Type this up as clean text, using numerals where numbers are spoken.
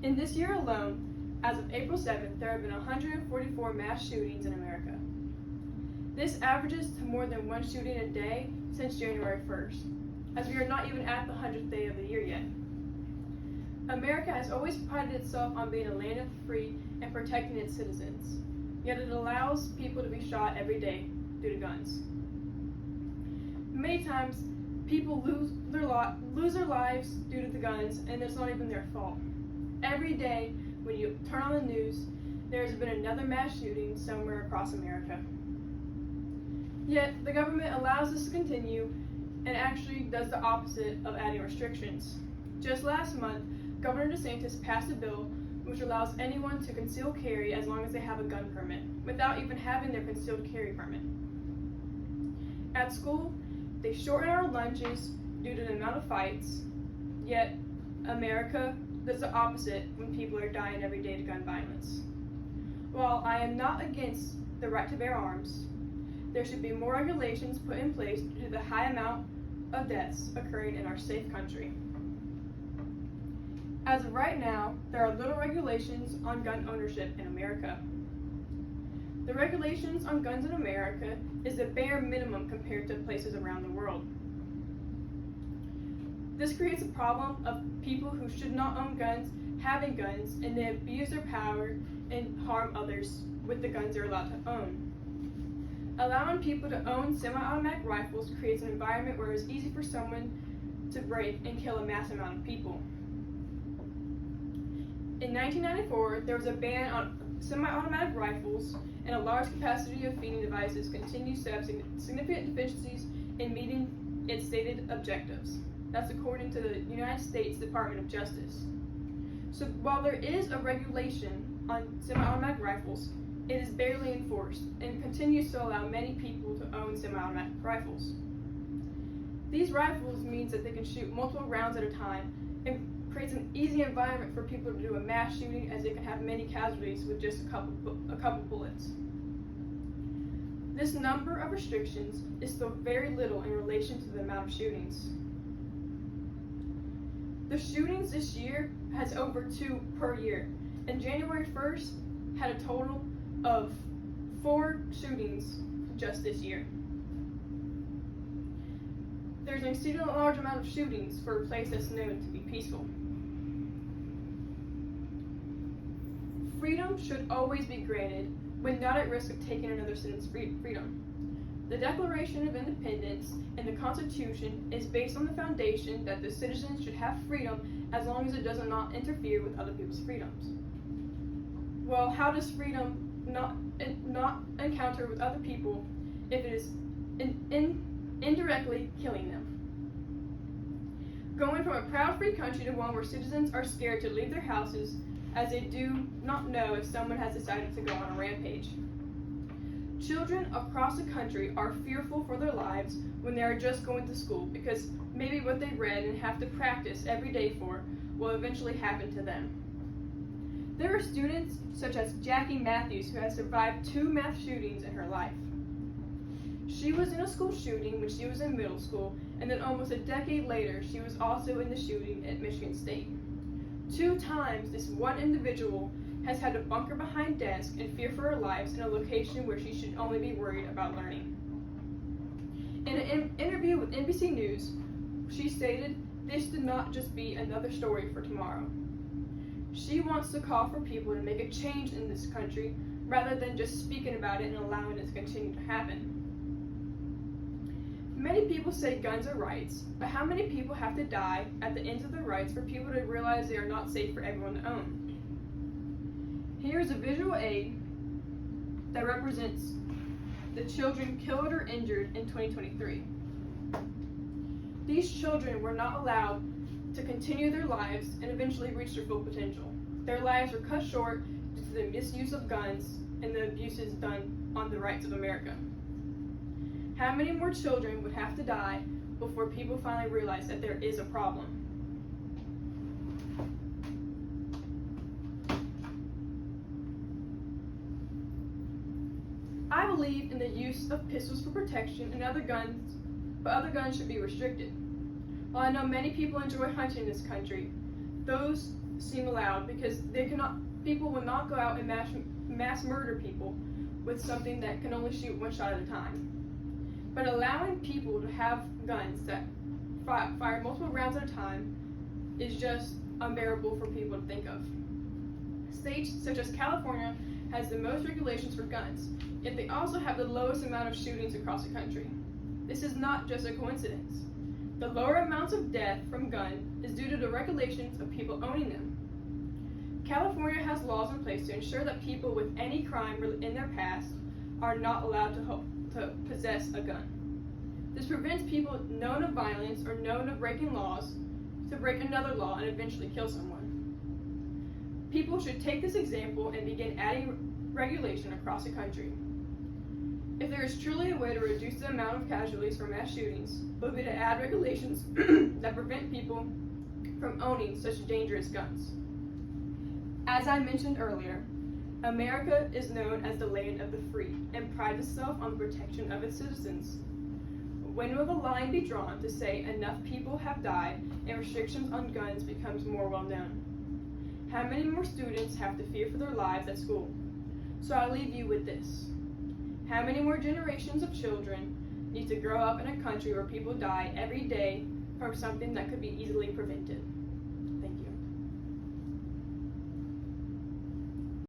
In this year alone, as of April 7th, there have been 144 mass shootings in America. This averages to more than one shooting a day since January 1st, as we are not even at the 100th day of the year yet. America has always prided itself on being a land of the free and protecting its citizens, yet it allows people to be shot every day due to guns. Many times, people lose their lives due to the guns, and it's not even their fault. Every day, when you turn on the news, there has been another mass shooting somewhere across America. Yet, the government allows this to continue and actually does the opposite of adding restrictions. Just last month, Governor DeSantis passed a bill which allows anyone to conceal carry as long as they have a gun permit, without even having their concealed carry permit. At school, they shorten our lunches due to the amount of fights, yet America does the opposite when people are dying every day to gun violence. While I am not against the right to bear arms, there should be more regulations put in place due to the high amount of deaths occurring in our safe country. As of right now, there are little regulations on gun ownership in America. The regulations on guns in America is the bare minimum compared to places around the world. This creates a problem of people who should not own guns having guns, and they abuse their power and harm others with the guns they're allowed to own. Allowing people to own semi-automatic rifles creates an environment where it's easy for someone to break and kill a mass amount of people. In 1994, there was a ban on semi-automatic rifles, and a large capacity of feeding devices continues to have significant deficiencies in meeting its stated objectives. That's according to the United States Department of Justice. So while there is a regulation on semi-automatic rifles, it is barely enforced and continues to allow many people to own semi-automatic rifles. These rifles means that they can shoot multiple rounds at a time and creates an easy environment for people to do a mass shooting, as they can have many casualties with just a couple bullets. This number of restrictions is still very little in relation to the amount of shootings. The shootings this year has over 2 per year, and January 1st had a total of 4 shootings just this year. There's an exceedingly large amount of shootings for a place that's known to be peaceful. Freedom should always be granted when not at risk of taking another citizen's freedom. The Declaration of Independence and the Constitution is based on the foundation that the citizens should have freedom as long as it does not interfere with other people's freedoms. Well, how does freedom not encounter with other people if it is indirectly killing them? Going from a proud free country to one where citizens are scared to leave their houses as they do not know if someone has decided to go on a rampage. Children across the country are fearful for their lives when they are just going to school because maybe what they read and have to practice every day for will eventually happen to them. There are students such as Jackie Matthews, who has survived 2 mass shootings in her life. She was in a school shooting when she was in middle school, and then almost a decade later, she was also in the shooting at Michigan State. 2 times, this one individual has had to bunker behind desk and fear for her lives in a location where she should only be worried about learning. In an interview with NBC News, she stated, "This did not just be another story for tomorrow." She wants to call for people to make a change in this country rather than just speaking about it and allowing it to continue to happen. Many people say guns are rights, but how many people have to die at the ends of their rights for people to realize they are not safe for everyone to own? Here is a visual aid that represents the children killed or injured in 2023. These children were not allowed to continue their lives and eventually reach their full potential. Their lives were cut short due to the misuse of guns and the abuses done on the rights of America. How many more children would have to die before people finally realize that there is a problem? I believe in the use of pistols for protection and other guns, but other guns should be restricted. While I know many people enjoy hunting in this country, those seem allowed because people will not go out and mass murder people with something that can only shoot one shot at a time. But allowing people to have guns that fire multiple rounds at a time is just unbearable for people to think of. States such as California has the most regulations for guns, yet they also have the lowest amount of shootings across the country. This is not just a coincidence. The lower amounts of death from guns is due to the regulations of people owning them. California has laws in place to ensure that people with any crime in their past are not allowed to possess a gun. This prevents people known of violence or known of breaking laws to break another law and eventually kill someone. People should take this example and begin adding regulation across the country. If there is truly a way to reduce the amount of casualties from mass shootings, it would be to add regulations that prevent people from owning such dangerous guns. As I mentioned earlier, America is known as the land of the free and prides itself on the protection of its citizens. When will the line be drawn to say enough people have died and restrictions on guns becomes more well known? How many more students have to fear for their lives at school? So I'll leave you with this. How many more generations of children need to grow up in a country where people die every day from something that could be easily prevented?